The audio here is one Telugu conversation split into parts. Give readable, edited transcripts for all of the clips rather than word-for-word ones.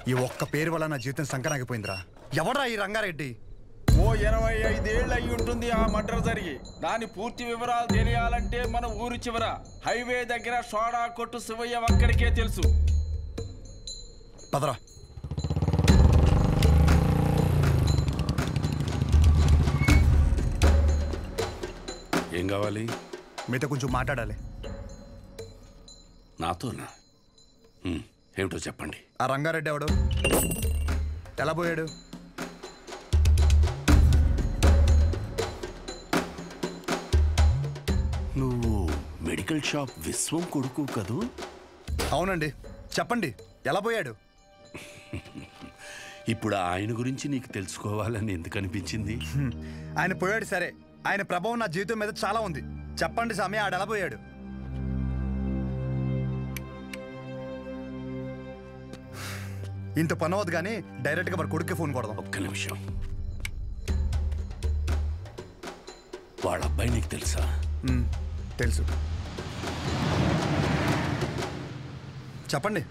ఈ ఒక్క పేరు వల్ల నా జీవితం సంకనాగిపోయిందిరా. ఎవడ్రా ఈ రంగారెడ్డి? ఓ 85 ఏళ్ళు అయి ఉంటుంది ఆ మర్డర్ జరిగి. దాని పూర్తి వివరాలు తెలియాలంటే మన ఊరి చివర హైవే దగ్గర సోడా కొట్టు శివయ్య ఒక్కడికే తెలుసు. పదరా. ఏం కావాలి? మీతో కొంచెం మాట్లాడాలి. నాతోనా? ఏమిటో చెప్పండి. ఆ రంగారెడ్డి ఎవడు? ఎలా పోయాడు? నువ్వు మెడికల్ షాప్ విశ్వం కొడుకు కదూ? అవునండి. చెప్పండి, ఎలా పోయాడు? ఇప్పుడు ఆయన గురించి నీకు తెలుసుకోవాలని ఎందుకు అనిపించింది? ఆయన పోయాడు సరే, ఆయన ప్రభావం నా జీవితం మీద చాలా ఉంది. చెప్పండి స్వామి, ఆడు ఎలా పోయాడు? ఇంత పని అవ్వదు కానీ డైరెక్ట్గా మరి కొడుక్కి ఫోన్ కొడదాం. ఒక్క నిమిషం. వాళ్ళ అబ్బాయి నీకు తెలుసా? తెలుసు. చెప్పండి,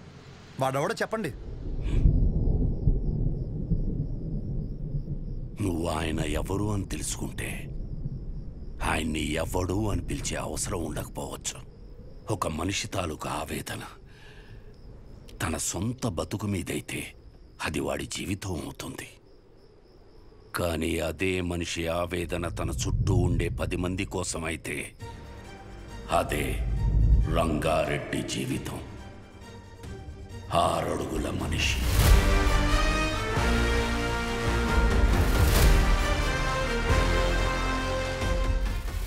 వాడెవడో చెప్పండి. నువ్వు ఆయన ఎవరు అని తెలుసుకుంటే ఆయన్ని ఎవడు అని పిలిచే అవసరం ఉండకపోవచ్చు. ఒక మనిషి తాలూకు ఆవేదన తన సొంత బతుకు మీదైతే అది వాడి జీవితం అవుతుంది. కానీ అదే మనిషి ఆవేదన తన చుట్టూ ఉండే 10 మంది కోసమైతే అదే రంగారెడ్డి జీవితం. 6 అడుగుల మనిషి.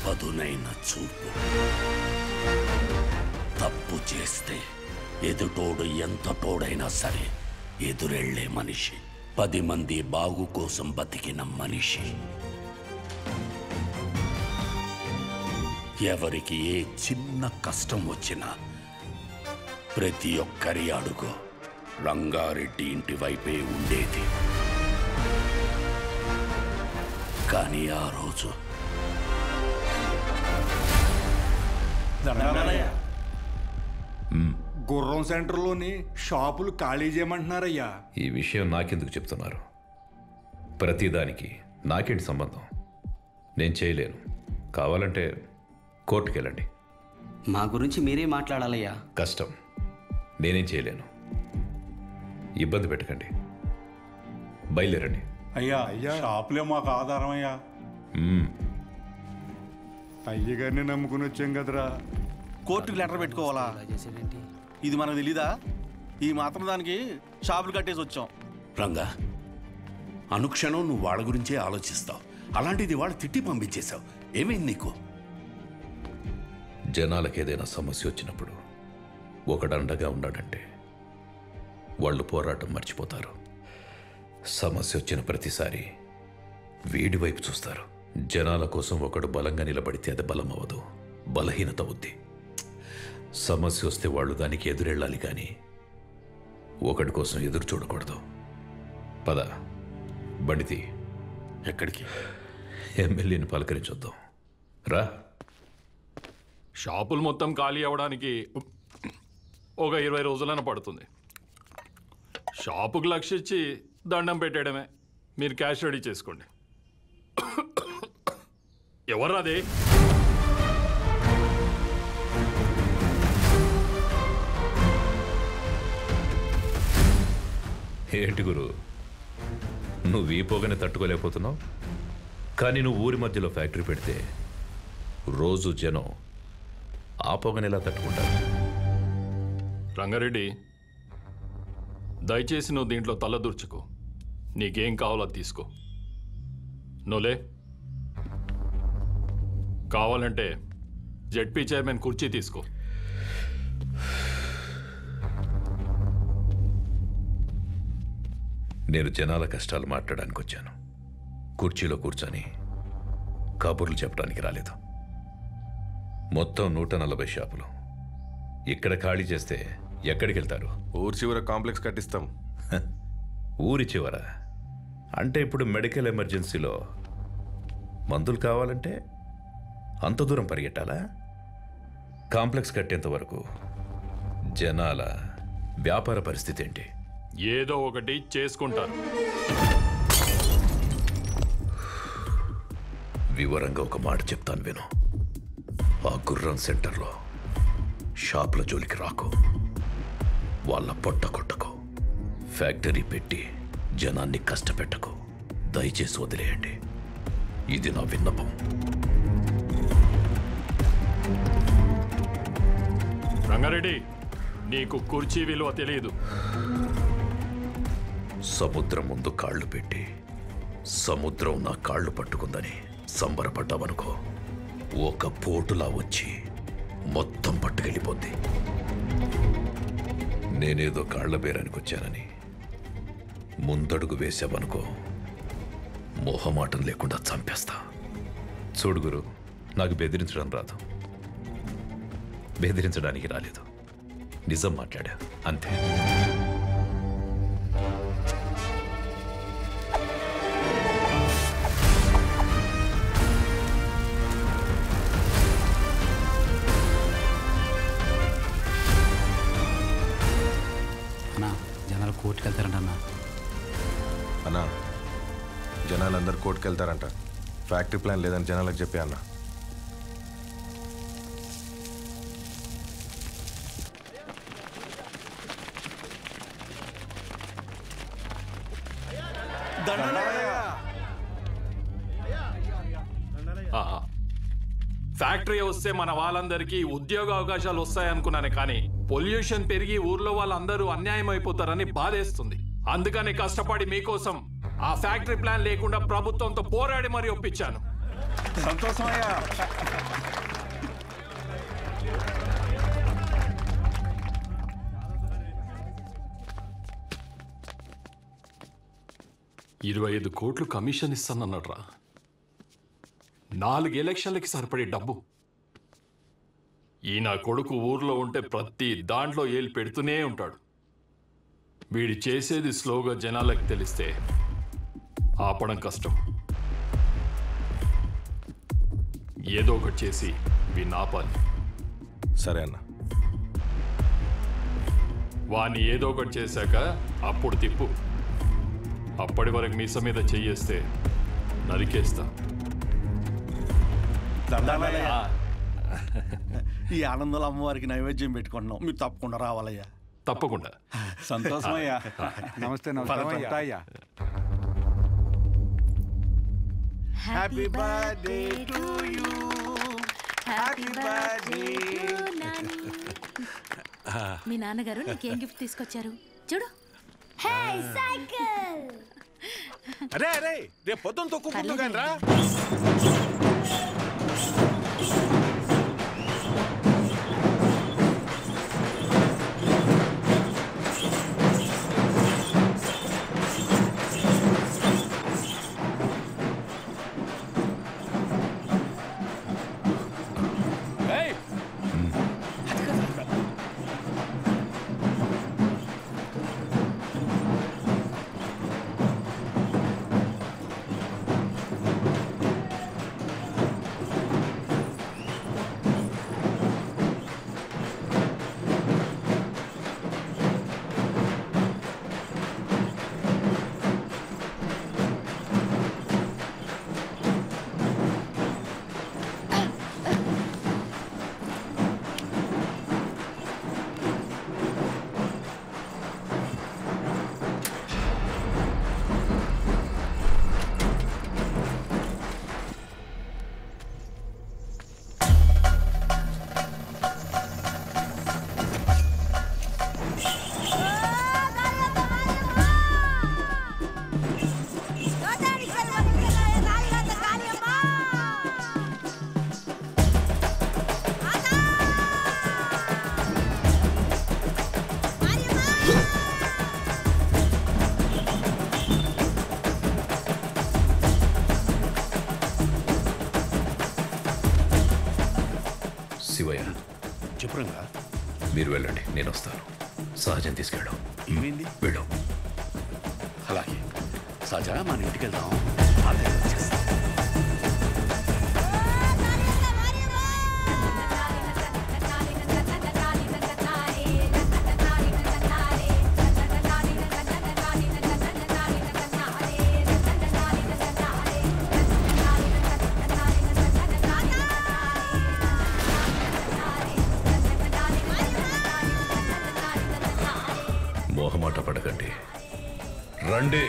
పదునైన చూపు. తప్పు చేస్తే ఎదుటోడు ఎంత తోడైనా సరే ఎదురెళ్లే మనిషి. 10 మంది బాగు కోసం బతికిన మనిషి. ఎవరికి ఏ చిన్న కష్టం వచ్చినా ప్రతి ఒక్కరి అడుగు రంగారెడ్డి ఇంటి వైపే ఉండేది. కానీ ఆ రోజు గుర్రం సెంటర్లోని షాపులు ఖాళీ చేయమంటున్నారయ్యా. ఈ విషయం నాకెందుకు చెప్తున్నారు? ప్రతిదానికి నాకేంటి సంబంధం? నేను చేయలేను. కావాలంటే కోర్టుకెళ్ళండి. మా గురించి మీరే మాట్లాడాలయ్యా. కష్టం. నేనేం చేయలేను. ఇబ్బంది పెట్టకండి. బయలుదేరండి. అయ్యా షాపులే మాకు ఆధారం అయ్యా. అయ్యగారిని నమ్ముకుని వచ్చాం కదరా. కోర్టుకి లెటర్ పెట్టుకోవాలా? ఇది మనకు తెలీదా? ఈ మాత్రం దానికి షాపులు కట్టేసి వచ్చాం. రంగా, అనుక్షణం నువ్వు వాళ్ళ గురించే ఆలోచిస్తావు. అలాంటిది వాళ్ళు తిట్టి పంపించేశావు. ఏమైంది నీకు? జనాలకు ఏదైనా సమస్య వచ్చినప్పుడు ఒకడండగా ఉన్నాడంటే వాళ్ళు పోరాటం మర్చిపోతారు. సమస్య వచ్చిన ప్రతిసారి వీడి వైపు చూస్తారు. జనాల కోసం ఒకడు బలంగా నిలబడితే అది బలం అవ్వదు, బలహీనత అవుద్ది. సమస్య వస్తే వాళ్ళు దానికి ఎదురెళ్ళాలి కానీ ఒకడి కోసం ఎదురు చూడకూడదు. పద, బండితి. ఎక్కడికి? ఎమ్మెల్యేని పలకరించొద్దాం. రా. షాపులు మొత్తం ఖాళీ అవ్వడానికి ఒక 20 రోజులైనా పడుతుంది. షాపుకు లక్ష ఇచ్చి దండం పెట్టేయడమే. మీరు క్యాష్ రెడీ చేసుకోండి. ఎవర్రాది? ఏంటి గురు, నువ్వు ఈ పొగని తట్టుకోలేకపోతున్నావు? కానీ నువ్వు ఊరి మధ్యలో ఫ్యాక్టరీ పెడితే రోజు జనం ఆ పొగని ఎలా తట్టుకుంటారు? రంగారెడ్డి, దయచేసి నువ్వు దీంట్లో తలదూర్చుకో. నీకేం కావాలో తీసుకో. నువ్వులే. కావాలంటే జెడ్పీ చైర్మన్ కుర్చీ తీసుకో. నేను జనాల కష్టాలు మాట్లాడడానికి వచ్చాను. కుర్చీలో కూర్చొని కబుర్లు చెప్పడానికి రాలేదు. మొత్తం 140 షాపులు ఇక్కడ ఖాళీ చేస్తే ఎక్కడికి వెళ్తారు? ఊరి చివర కాంప్లెక్స్ కట్టిస్తాం. ఊరి చివర అంటే ఇప్పుడు మెడికల్ ఎమర్జెన్సీలో మందులు కావాలంటే అంత దూరం పరిగెట్టాలా? కాంప్లెక్స్ కట్టేంత వరకు జనాల వ్యాపార పరిస్థితి ఏంటి? ఏదో ఒకటి చేసుకుంటారు. వివరంగా ఒక మాట చెప్తాను విను. ఆ గుర్రం సెంటర్లో షాపుల జోలికి రాకు, వాళ్ళ పొట్ట కొట్టకు, ఫ్యాక్టరీ పెట్టి జనాన్ని కష్టపెట్టకు. దయచేసి వదిలేయండి. ఇది నా విన్నపం. రంగారెడ్డి, నీకు కుర్చీ విలువ తెలియదు. సముద్రం ముందు కాళ్ళు పెట్టి సముద్రం నా కాళ్ళు పట్టుకుందని సంబరపడ్డావనుకో, ఒక పోటులా వచ్చి మొత్తం పట్టుకెళ్ళిపోద్ది. నేనేదో కాళ్ల బేరానికి వచ్చానని ముందడుగు వేసావనుకో, మొహమాటం లేకుండా చంపేస్తా. చూడు గురు, నాకు బెదిరించడం రాదు, బెదిరించడానికి రాలేదు, నిజం మాట్లాడా అంతే. అన్నా జనాలు కోర్టుకు వెళ్తారంటన్నా. అన్నా, జనాలందరూ కోర్టుకు వెళ్తారంట. ఫ్యాక్టరీ ప్లాన్ లేదని జనాలకు చెప్పి అన్న. ఫ్యాక్టరీ వస్తే మన వాళ్ళందరికీ ఉద్యోగ అవకాశాలు వస్తాయనుకున్నాను, కానీ పొల్యూషన్ పెరిగి ఊర్లో వాళ్ళందరూ అన్యాయం అయిపోతారని బాధేస్తుంది. అందుకని కష్టపడి మీకోసం ఆ ఫ్యాక్టరీ ప్లాన్ లేకుండా ప్రభుత్వంతో పోరాడి మరీ ఒప్పించాను. సంతోషమయ్యా. $25 కోట్లు కమిషన్ ఇస్తానన్నాడ్రా. 4 ఎలక్షన్లకి సరిపడే డబ్బు. ఈ నా కొడుకు ఊర్లో ఉంటే ప్రతి దాంట్లో ఏలు పెడుతూనే ఉంటాడు. వీడి చేసేది స్లోగా జనాలకు తెలిస్తే ఆపడం కష్టం. ఏదో ఒకటి చేసి వీడిని ఆపాలి. సరే అన్న. వాణ్ణి ఏదో ఒకటి చేశాక అప్పుడు తిప్పు. అప్పటి వరకు మీస మీద చెయ్యేస్తే నరికేస్తా. ఈ ఆనందంలో అమ్మవారికి నైవేద్యం పెట్టుకుంటున్నాం, మీరు తప్పకుండా రావాలయ్యా. తప్పకుండా. సంతోషమయ్యా. నమస్తే. నమస్తే అయ్యా. Happy birthday to you, happy birthday. మీ నాన్నగారు నీకేం గిఫ్ట్ తీసుకొచ్చారు చూడు. అరే అరే, రేపు పొద్దున్న తొక్కుందు కానీ రా. శివయ్య, చెప్పురంగా. మీరు వెళ్ళండి, నేను వస్తాను. సహజం తీసుకెళ్ళు. ఏమైంది? వెళ్ళు. అలాగే సహజ, మన ఇంటికి వెళ్దాం. చేయొద్దండి. రండి.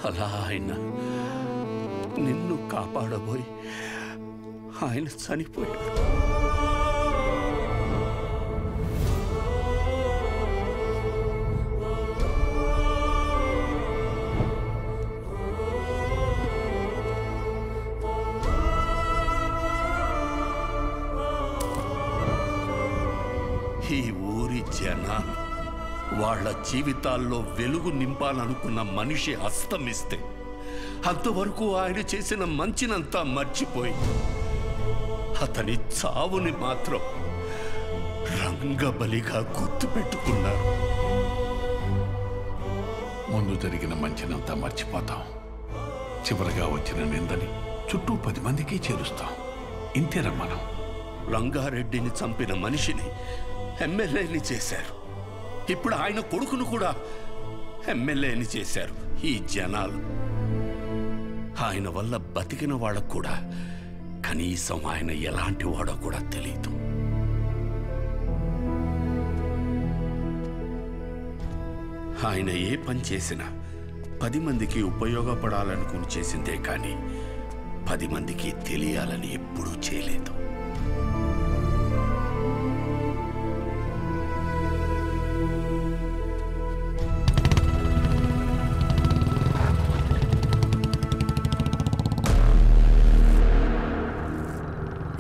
అలా ఆయన నిన్ను కాపాడబోయి ఆయన చనిపోయాడు. ఈ ఊరి జనాలు వాళ్ళ జీవితాల్లో వెలుగు నింపాలనుకున్న మనిషి అస్తమిస్తే అంతవరకు ఆయన చేసిన మంచినంతా మర్చిపోయి అతని చావుని మాత్రం రంగబలిగా గుర్తుపెట్టుకున్నారు. ముందు జరిగిన మంచినంతా మర్చిపోతాం, చివరిగా వచ్చిన నిందని చుట్టూ 10 మందికి చేరుస్తాం. ఇంతేరా మనం. రంగారెడ్డిని చంపిన మనిషిని ఎమ్మెల్యేని చేశారు. ఇప్పుడు ఆయన కొడుకును కూడా ఎమ్మెల్యేని చేశారు ఈ జనాలు. ఆయన వల్ల బతికిన వాళ్ళకు కూడా కనీసం ఆయన ఎలాంటి వాడో కూడా తెలియదు. ఆయన ఏ పని చేసినా 10 మందికి ఉపయోగపడాలనుకుని చేసిందే కానీ 10 మందికి తెలియాలని ఎప్పుడూ చేయలేదు.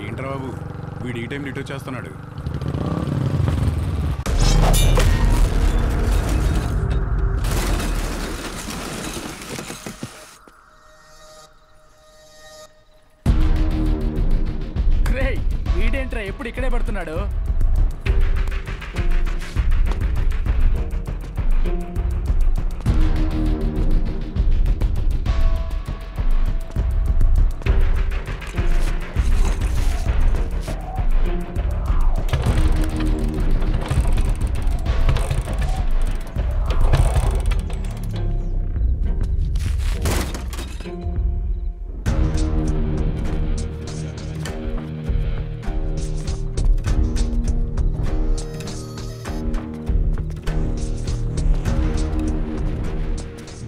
ఏంట్రా బాబు, వీడు ఈ టైం ఇటు వచ్చేస్తున్నాడు. వీడేంట్రా ఎప్పుడు ఇక్కడే పడుతున్నాడు?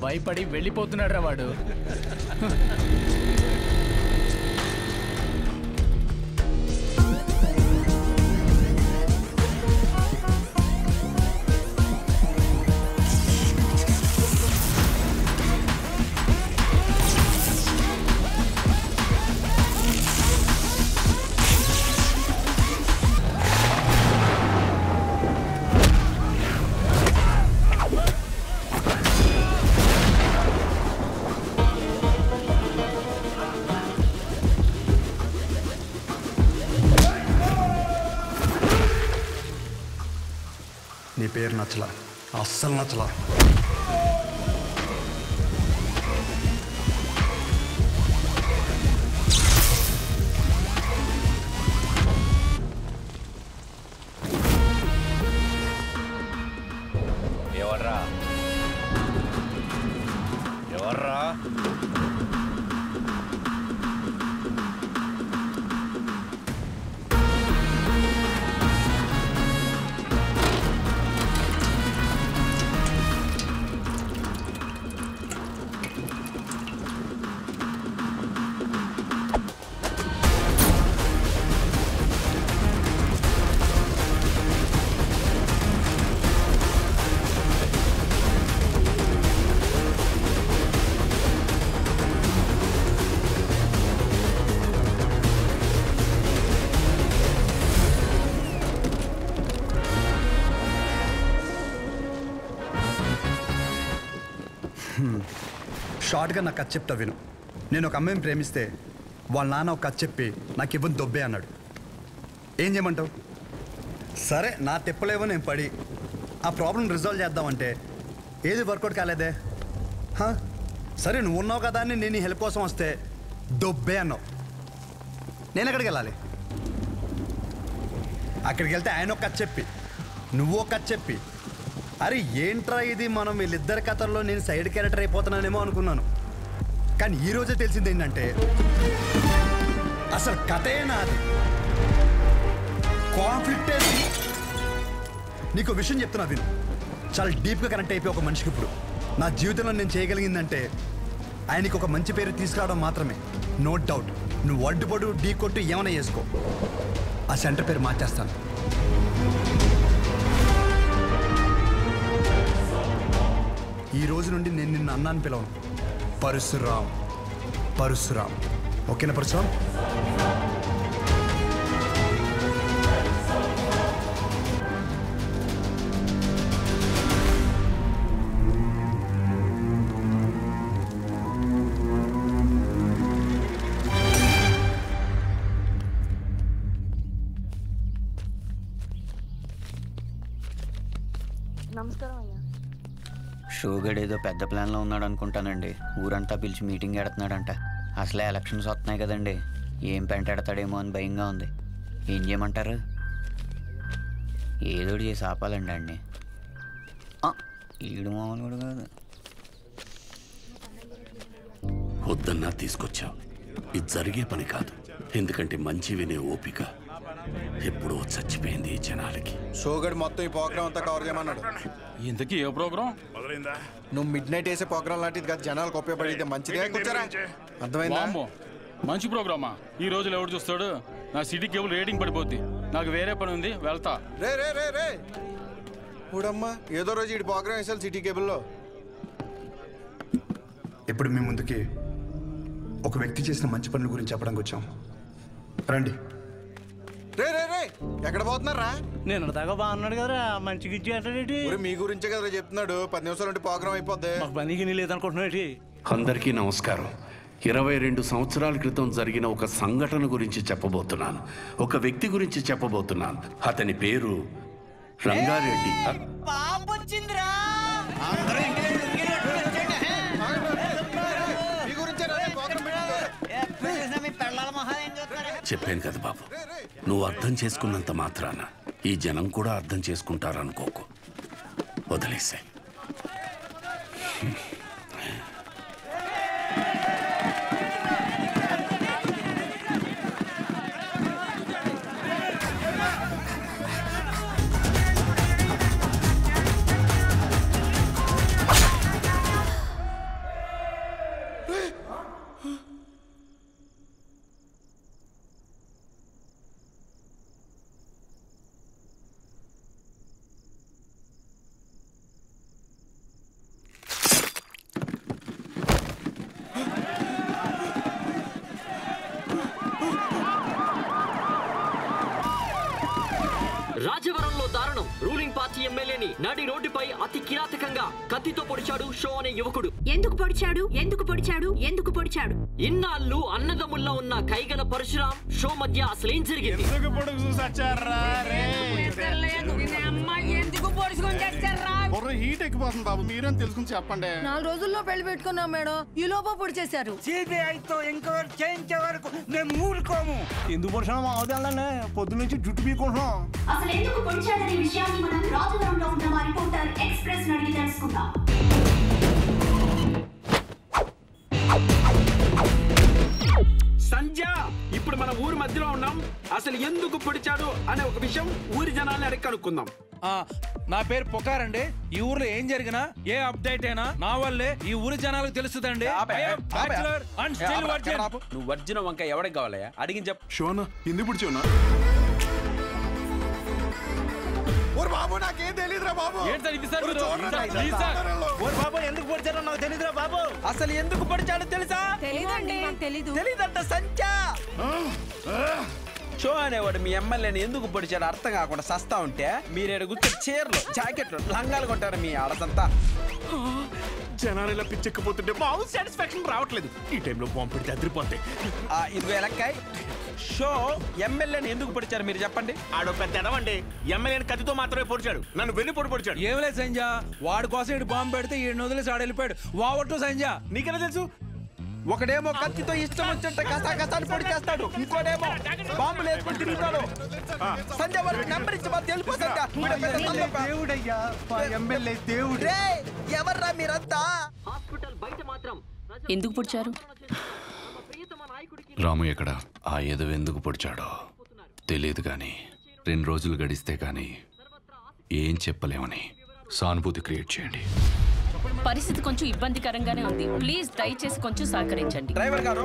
భయపడి వెళ్ళిపోతున్నాడు రా వాడు. నీ పేరు నచ్చలా, అస్సలు నచ్చలా. ఎవర్రా ఎవర్రా? షార్ట్గా నాకు కథ చెప్తా విను. నేను ఒక అమ్మాయిని ప్రేమిస్తే వాళ్ళ నాన్న ఒక కథ చెప్పి నాకు ఇవ్వని దొబ్బే అన్నాడు. ఏం చేయమంటావు? సరే నా తిప్పలేవో నేను పడి ఆ ప్రాబ్లం రిజాల్వ్ చేద్దామంటే ఏది వర్కౌట్ కాలేదే. సరే నువ్వు ఉన్నావు కదా అని నేను నీ హెల్ప్ కోసం వస్తే దొబ్బే అన్నావు. నేను ఎక్కడికి వెళ్ళాలి? అక్కడికి వెళ్తే ఆయన ఒక కథ చెప్పి నువ్వు ఒక కథ చెప్పి అరే ఏంట్రా ఇది, మనం వీళ్ళిద్దరి కథల్లో నేను సైడ్ క్యారెక్టర్ అయిపోతున్నానేమో అనుకున్నాను. కానీ ఈరోజే తెలిసింది ఏంటంటే అసలు కథే నాది, కాన్ఫ్లిక్టే. నీకు విషయం చెప్తున్నా విను. చాలా డీప్గా కనెక్ట్ అయిపోయి ఒక మనిషికి ఇప్పుడు నా జీవితంలో నేను చేయగలిగిందంటే ఆయనకి ఒక మంచి పేరు తీసుకురావడం మాత్రమే. నో డౌట్ నువ్వు అడ్డుపడు ఢీ కొట్టు ఏమైనా చేసుకో, ఆ సెంటర్ పేరు మార్చేస్తాను. ఈ రోజు నుండి నేను నిన్ను అన్నాను పిలవను, పరశురామ్. పరశురామ్, ఓకేనా పరశురామ్? నమస్కారం అయ్యా. షోగడ్ ఏదో పెద్ద ప్లాన్లో ఉన్నాడు అనుకుంటానండి. ఊరంతా పిలిచి మీటింగ్ ఎడుతున్నాడంట. అసలే ఎలక్షన్స్ వస్తున్నాయి కదండి, ఏం పెంటాడతాడేమో అని భయంగా ఉంది. ఏం చేయమంటారు? ఏదోటి చేసి ఆపాలండి అండి. ఈడు మామూలు కూడా కాదు. వద్దన్నా తీసుకొచ్చావు. ఇది జరిగే పని కాదు. ఎందుకంటే మంచి వినే ఓపిక ఎప్పుడో చచ్చిపోయింది ఈ జనాలకి. షోగడ్ మొత్తం ఈ ప్రోగ్రామ్ అంతా కవర్ చేయమన్నాడు. ఇంతకీ ఏ ప్రోగ్రామ్? నువ్వు మిడ్ నైట్ వేసే ప్రోగ్రామ్ లాంటిది కాదు, జనాలకు ఉపయోగపడితే మంచిదే. కూర్చోరా, అర్థమైందా? మంచి ప్రోగ్రామా? ఈ రోజులు ఎవడు చూస్తాడు? నా సిటీ కేబుల్ రేటింగ్ పడిపోద్ది. నాకు వేరే పని ఉంది, వెళ్తా. రే రే రే రే చూడమ్మా, ఏదో రోజు ఈ ప్రోగ్రామ్ వేసాలి సిటీ కేబుల్లో. ఇప్పుడు మీ ముందుకి ఒక వ్యక్తి చేసిన మంచి పనుల గురించి చెప్పడానికి వచ్చాం. రండి. రే రే రే ఎక్కడ పోతున్నారా? నేను దాకా బాగున్నాడు కదరా, మంచిగా ఇచ్చి మీ గురించే కదా చెప్తున్నాడు. 10 నిమిషాలు ఉంటే ప్రోగ్రామ్ అయిపోద్ది. మాకు పనికి లేదనుకుంటున్నాడు. అందరికీ నమస్కారం. 22 సంవత్సరాల క్రితం జరిగిన ఒక సంఘటన గురించి చెప్పబోతున్నాను. ఒక వ్యక్తి గురించి చెప్పబోతున్నాను. అతని పేరు రంగారెడ్డి. చెప్పాను కదా బాబు, నువ్వు అర్థం చేసుకున్నంత మాత్రాన ఈ జనం కూడా అర్థం చేసుకుంటారనుకోకు. వదిలేసాయి. రాజవరంలో దారుణం. రూలింగ్ పార్టీ ఎమ్మెల్యేని నడి రోడ్డుపై అతి కిరాతకంగా కత్తితో పొడిచాడు షో అనే యువకుడు. ఎందుకు పొడిచాడు? ఎందుకు పొడిచాడు? ఎందుకు పొడిచాడు? ఇన్నాళ్ళు అన్నదమ్ముల్లో ఉన్న కైగల పరశురాం షో మధ్య అసలేం జరిగింది? హీట్ ఎక్కిపోతుంది బాబు, మీరేం తెలుసుకుని చెప్పండి. 4 రోజుల్లో పెళ్లి పెట్టుకున్నాం మేడం, ఈ లోపల పొడి చేశారు. సిబిఐతో ఎంక్వైరీ చేయించే వరకు మేము ఊరుకోము. ఎందుకు పొడిచాము అవదాలనే పొద్దు నుంచి జుట్టు పీకుంటున్నాం. అసలు ఎందుకు పొడిచాడనే విషయాన్ని మనం రాజవరంలో ఉన్న మా రిపోర్టర్ ఎక్స్ప్రెస్ అడిగి తెలుసుకుందాం. సంధ్య, ఇప్పుడు మన ఊరి మధ్యలో ఉన్నాం. అసలు ఎందుకు పొడిచాడు అనే ఒక విషయం ఊరి జనాల్ని అడిగి కనుక్కుందాం. నా పేరు పుకారండి. ఈ ఊర్లో ఏం జరిగినా ఏ అప్డేట్ అయినా నా వల్లే ఈ ఊరి జనాలకు తెలుస్తుందండి. నువ్వు వర్జిన వంకాయ ఎవరికి కావాలయ్యా అడిగి చెప్పు. షోనా ఎందుకు పొడిచావునా? బాబు నాకేం తెలియదురా బాబు. బాబు ఎందుకు పొడిచారో నాకు తెలియదురా బాబు. అసలు ఎందుకు పొడిచాడో తెలుసా? తెలీదంట సంధ్య. షో అనేవాడు మీ ఎమ్మెల్యేని ఎందుకు పొడిచాడు అర్థం కాకుండా సస్తా ఉంటే మీరేడు గుర్తు చీరలు జాకెట్లు లంగాలు కొట్టారు మీ ఆడదంతా. జనాలు ఇలా పిచ్చెక్కిపోతుంటే బాబు సాటిస్ఫాక్షన్ రావట్లేదు. ఈ టైంలో బాంబు పెడితే అదిరిపోతాయి. ఇదిగో ఎలక్కాయ్, షో ఎమ్మెల్యేని ఎందుకు పొడిచారు మీరు చెప్పండి. ఆడో పెద్ద ఎడవండి, ఎమ్మెల్యేని కత్తితో మాత్రమే పొడిచాడు, నన్ను వెన్ను పొడిచాడు. ఏం లేదు సంజ, వాడి కోసం ఇటు బాంబు పెడితే ఈ వదిలేసి ఆడ వెళ్ళిపోయాడు. వావట్టు సంజ. నీకెలా తెలుసు? ఒకడేమో కత్తితో ఇష్టం వచ్చినట్టు కసాకసాన్ని పొడి చేస్తాడు, ఇంకోడేమో బాంబులు వేసుకొని తిరుగుతాడు. సంజయ్ వారికి నెంబర్ ఇచ్చి మా తెలుపు ఎవర్రా మీరంతా? హాస్పిటల్ బయట మాత్రం ఎందుకు పొడిచారు? రాము ఎక్కడ? ఆ ఎదవ ఎందుకు పొడిచాడో తెలియదు కానీ 2 రోజులు గడిస్తే కానీ ఏం చెప్పలేమని సానుభూతి క్రియేట్ చేయండి. పరిస్థితి కొంచెం ఇబ్బందికరంగానే ఉంది. ప్లీజ్ దయచేసి కొంచెం సహకరించండి. డ్రైవర్ గారు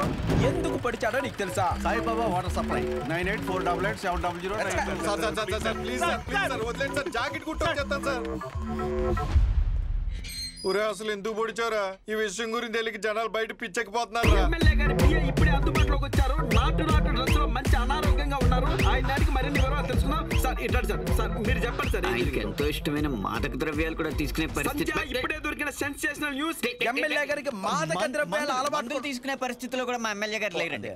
ఎందుకు పొడిచాడో నీకు తెలుసా? Saibaba water supply 98488700. Please sir వదిలేండి సార్, జాకెట్ కుట్టు వచ్చేస్తాను సార్. ఊరే అసలు ఎందుకు పొడిచారా? ఈ విషయం గురించి తెలియక జనాలు బయట పిచ్చెక్కిపోతున్నారు. ఎమ్మెల్యే గారి పిఏ ఇప్పుడే అందుబాటులోకి వచ్చారు. నాటు డ్రెస్ లో మంచి అనారోగ్యంగా ఉన్నారు. ఆయన దానికి మరిన్ని వివరాలు తెలుసుకుందాం. సార్ ఇట్లా సార్ మీరు చెప్పండి సార్. ఆయనకి ఎంతో ఇష్టమైన మాదక ద్రవ్యాలు కూడా తీసుకునే పరిస్థితి. ఇప్పుడే దొరికిన సెన్సేషనల్ న్యూస్, ఎమ్మెల్యే గారికి మాదక ద్రవ్యాల అలవాటు తీసుకునే పరిస్థితిలో కూడా మా ఎమ్మెల్యే గారు లేరండి.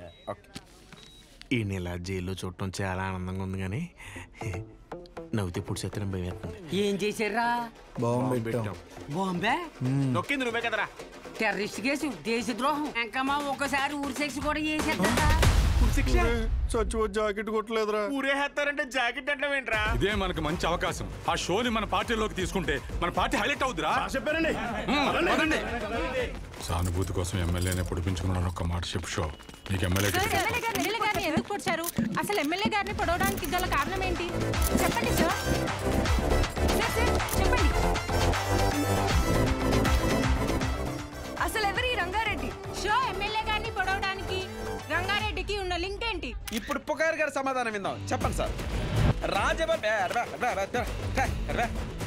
ఈ నెల జైల్లో చూడటం చాలా ఆనందంగా ఉంది కానీ నవ్వుతే పుడిసేత్తనం భయం వేస్తుంది. ఏం చేశారా? బాంబే నొక్కింది నువ్వే కదరా. టెర్రరిస్ట్ కేసు, దేశద్రోహం, ఇంకా మా ఒక్కసారి ఊరి శిక్ష కూడా చేసేద్దా? చచ్చి జాకెట్ కొట్టలేదురా. ఊరేస్తారంటే జాకెట్ అంటే ఏంట్రా? ఇదే మనకు మంచి అవకాశం. ఆ షోని మన పార్టీలోకి తీసుకుంటే మన పార్టీ హైలైట్ అవుతురా. చెప్పారండి. సానుభూతి కోసం ఎమ్మెల్యేనే పొడిపించుకున్నాను. ఒక్క మాట చెప్పు షో, నీకు ఎమ్మెల్యే ఎందుకు పొడిచారు? అసలు ఎమ్మెల్యే గారిని పొడవడానికి గల కారణం ఏంటి? చెప్పండి సార్. చెప్పండి. అసలు ఎవరి రంగారెడ్డి? షో ఎమ్మెల్యే గారిని పొడవడానికి రంగారెడ్డికి ఉన్న లింక్ ఏంటి? ఇప్పుడు పుకార్ గారి సమాధానం విందాం. చెప్పండి సార్.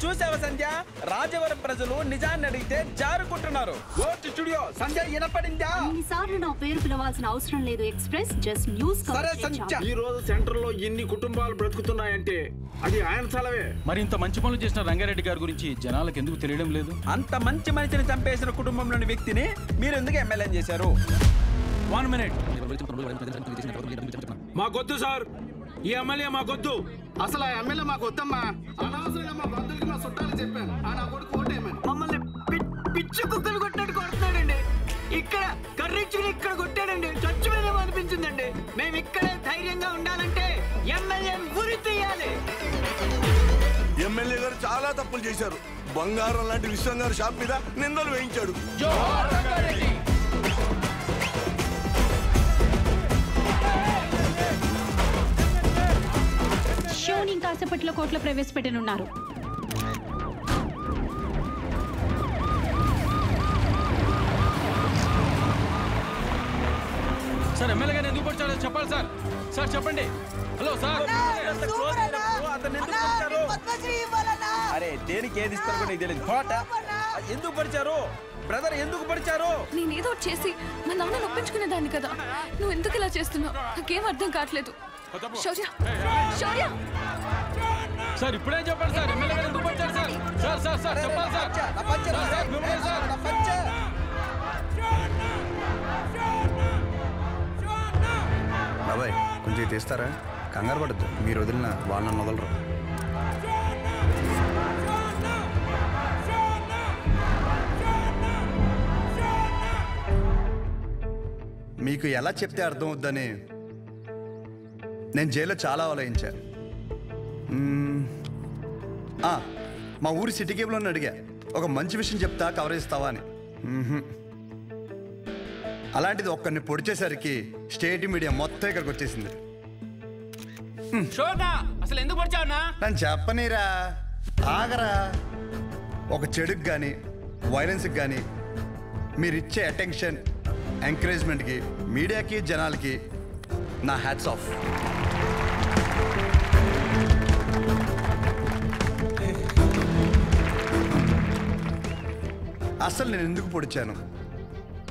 చూసావా సంధ్య, రాజవరం ప్రజలు నిజాన్ని అడిగితే జారుకుంటున్నారు. స్టూడియో సంధ్య వినపడిందా? ఇన్నిసార్లు నా పేరు పిలవాల్సిన అవసరం లేదు. Express just news. ఈ రోజు సెంటర్ లో ఎన్ని కుటుంబాలు బ్రతుకుతున్నాయంటే అది ఆయన చలవే. మరి ఇంత మంచి పనులు చేసిన రంగారెడ్డి గారి గురించి జనాలకు ఎందుకు తెలియడం లేదు? అంత మంచి మనిషిని చంపేసిన కుటుంబంలోని వ్యక్తిని మీరు ఎందుకు ఎమ్మెల్యే చేశారు? 1 మినిట్. మాకొద్దు సార్, ఈ ఎమ్మెల్యే మాకొద్దు. అసలు ఆ ఎమ్మెల్యే మాకు వద్దమ్మా. అనవసరంగా మా బంధువులకి మా చుట్టాలు చెప్పాను. ఆ నా కొడుకు ఓటేమని మమ్మల్ని పిచ్చి కుక్కలు కొట్టినట్టు కొడుతున్నాడండి. ఇక్కడ కర్రీచ్చుకుని ఇక్కడ కొట్టాడండి. చచ్చిపోయినా అనిపించిందండి. మేము ఇక్కడే ధైర్యంగా ఉండాలంటే ఎమ్మెల్యే గురి తీయాలి. ఎమ్మెల్యే గారు చాలా తప్పులు చేశారు. బంగారం లాంటి విశ్వం గారు షాప్ మీద నిందలు వేయించాడు. షోని కాసేపట్లో కోర్టులో ప్రవేశపెట్టనున్నారు. సార్ ఎమ్మెల్యే గారిని ఎందుకు పొడిచారో చెప్పాలి సార్. సార్ చెప్పండి. Hello sir. అరే దేనికి ఏది ఇస్తారు కూడా నీకు తెలియదు. ఎందుకు పడిచారు బ్రదర్? ఎందుకు పడిచారు? నేనేదో చేసి మా నాన్న ఒప్పించుకునేదాన్ని కదా. నువ్వు ఎందుకు ఇలా చేస్తున్నావు? నాకేం అర్థం కావట్లేదు. శౌర్య, శౌర్య. సార్ ఇప్పుడే చెప్పండి సార్ ఎమ్మెల్యే గారు ఎందుకు వచ్చారు సార్ సార్ సార్ సార్ చెప్పాలి సార్ మిమ్మల్ని సార్ బాబాయ్ కొంచెం తీస్తారా? కంగారు పడద్దు, మీరు వదిలిన వాళ్ళని వదలరు. మీకు ఎలా చెప్తే అర్థం అవుద్దని నేను జైల్లో చాలా ఆలోచించా. మా ఊరి సిటీ కేబుల్ అని అడిగా, ఒక మంచి విషయం చెప్తా కవరేజ్ ఇస్తావా అని. అలాంటిది ఒక్కరిని పొడిచేసరికి స్టేట్ మీడియా మొత్తం ఇక్కడికి వచ్చేసింది. అసలు ఎందుకు పొడిచావునా? నన్ను చెప్పనీరా, ఆగరా. ఒక చెడుకు కానీ వైలెన్స్కి కానీ మీరిచ్చే అటెన్షన్ ఎంకరేజ్మెంట్కి మీడియాకి జనాలకి నా హ్యాట్స్ ఆఫ్. అసలు నేను ఎందుకు పొడిచాను,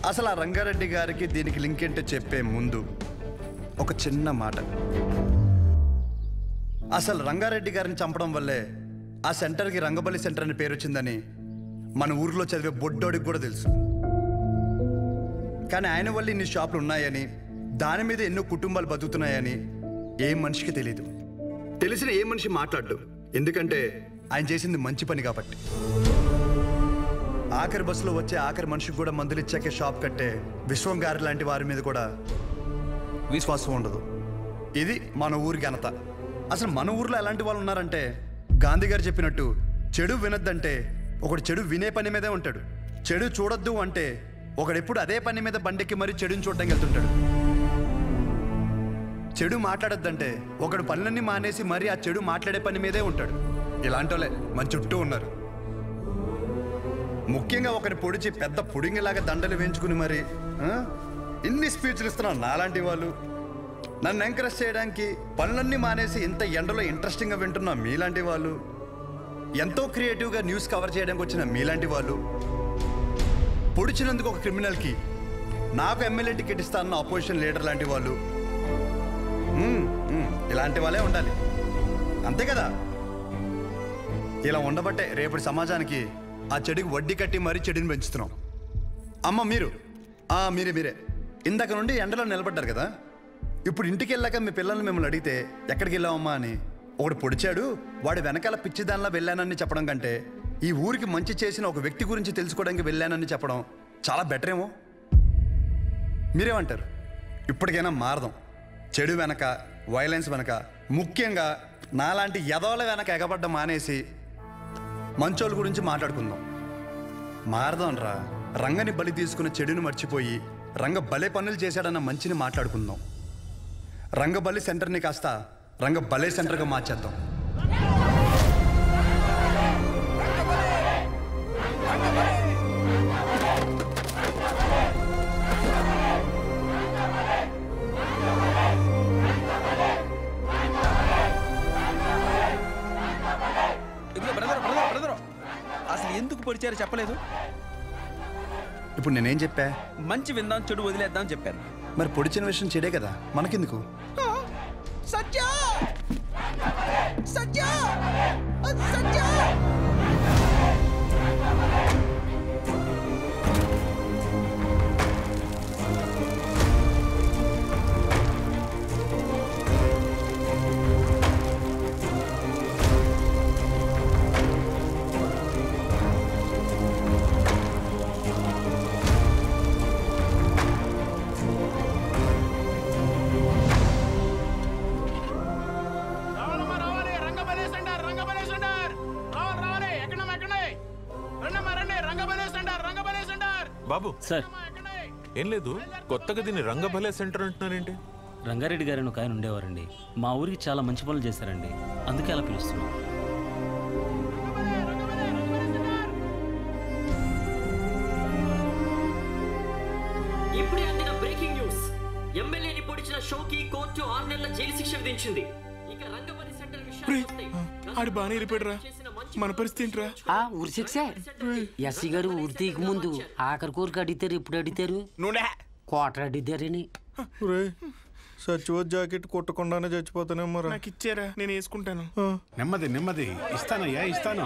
అసలు ఆ రంగారెడ్డి గారికి దీనికి లింక్ ఏంటో చెప్పే ముందు ఒక చిన్న మాట. అసలు రంగారెడ్డి గారిని చంపడం వల్లే ఆ సెంటర్కి రంగబలి సెంటర్ అని పేరు వచ్చిందని మన ఊరిలో చదివే బొడ్డోడికి కూడా తెలుసు. కానీ ఆయన వల్ల ఇన్ని షాపులు ఉన్నాయని, దాని మీద ఎన్నో కుటుంబాలు బతుకుతున్నాయని ఏ మనిషికి తెలియదు. తెలిసిన ఏ మనిషి మాట్లాడు, ఎందుకంటే ఆయన చేసింది మంచి పని కాబట్టి. ఆఖరి బస్సులో వచ్చే ఆఖరి మనిషికి కూడా మందులు ఇచ్చాకే షాప్ కట్టే విశ్వం గారి లాంటి వారి మీద కూడా విశ్వాసం ఉండదు. ఇది మన ఊరి ఘనత. అసలు మన ఊర్లో ఎలాంటి వాళ్ళు ఉన్నారంటే, గాంధీ గారు చెప్పినట్టు చెడు వినొద్దంటే ఒకడు చెడు వినే పని మీదే ఉంటాడు. చెడు చూడొద్దు అంటే ఒకడెప్పుడు అదే పని మీద బండెక్కి మరీ చెడుని చూడడానికి వెళ్తుంటాడు. చెడు మాట్లాడొద్దంటే ఒకడు పనులన్నీ మానేసి మరీ ఆ చెడు మాట్లాడే పని మీదే ఉంటాడు. ఇలాంటి వాళ్ళే మన చుట్టూ ఉన్నారు. ముఖ్యంగా ఒకరి పొడిచి పెద్ద పుడింగిలాగా దండలు వేయించుకుని మరి ఇన్ని స్పీచ్లు ఇస్తున్నారు నాలాంటి వాళ్ళు. నన్ను ఎంకరేజ్ చేయడానికి పనులన్నీ మానేసి ఇంత ఎండలో ఇంట్రెస్టింగ్గా వింటున్న మీలాంటి వాళ్ళు, ఎంతో క్రియేటివ్గా న్యూస్ కవర్ చేయడానికి వచ్చిన మీలాంటి వాళ్ళు, పొడిచినందుకు ఒక క్రిమినల్కి నాకు ఎమ్మెల్యే టికెట్ ఇస్తానన్న అపోజిషన్ లీడర్ లాంటి వాళ్ళు, ఇలాంటి వాళ్ళే ఉండాలి. అంతే కదా? ఇలా ఉండబట్టే రేపటి సమాజానికి ఆ చెడుకి వడ్డీ కట్టి మరీ చెడుని పెంచుతున్నాం. అమ్మ మీరే ఇందాక నుండి ఎండలో నిలబడ్డారు కదా, ఇప్పుడు ఇంటికి వెళ్ళాక మీ పిల్లల్ని మిమ్మల్ని అడిగితే ఎక్కడికి వెళ్ళామమ్మా అని, ఒకడు పొడిచాడు వాడి వెనకాల పిచ్చిదానిలా వెళ్ళానని చెప్పడం కంటే ఈ ఊరికి మంచి చేసిన ఒక వ్యక్తి గురించి తెలుసుకోవడానికి వెళ్ళానని చెప్పడం చాలా బెటర్ ఏమో. మీరేమంటారు? ఇప్పటికైనా మారదాం. చెడు వెనక, వైలెన్స్ వెనక, ముఖ్యంగా నాలాంటి యదవల వెనక ఎగబడ్డ మానేసి మంచోళ్ళ గురించి మాట్లాడుకుందాం. మారదాం రా. రంగని బలి తీసుకున్న చెడుని మర్చిపోయి రంగ భలే పనులు చేశాడన్న మంచిని మాట్లాడుకుందాం. రంగబలి సెంటర్ని కాస్త రంగ భలే సెంటర్గా మార్చేద్దాం. అసలు ఎందుకు పొడిచారో చెప్పలేదు. ఇప్పుడు నేనేం చెప్పా? మంచి విందాం, చెడు వదిలేద్దాం చెప్పాను. మరి పొడిచిన విషయం చెడే కదా, మనకెందుకు? సత్య సత్య సత్య బాబు సార్, ఏం లేదు, కొత్తగా దీన్ని రంగభలే సెంటర్ అంటున్నారేంటి? రంగారెడ్డి గారు ఒక ఆయన ఉండేవారండి. మా ఊరికి చాలా మంచి పనులు చేశారండి, అందుకే అలా పిలుస్తున్నాం. ఇప్పుడే అందిన బ్రేకింగ్ న్యూస్. ఎమ్మెల్యేని పొడిచిన షోకి కోర్టు 6 నెలల జైలు శిక్ష విధించింది. ఇక రంగబలి సెంటర్ విషయానికి ఆడు బాగానే వెళ్ళిపోయాడురా, మన పరిస్థితి ఏంట్రా? ఊరి శిక్ష ఎస్సీ గారు ఊరి తీయక ముందు ఆఖరి కోరిక అడిగారు. ఎప్పుడు అడిగారు? నూనె కోటర్ అడిగారని. సచివ జాకెట్ కుట్టకుండానే చచ్చిపోతానేమో. నాకు ఇచ్చారా, నేను వేసుకుంటాను. నెమ్మది ఇస్తానయ్యా, ఇస్తాను.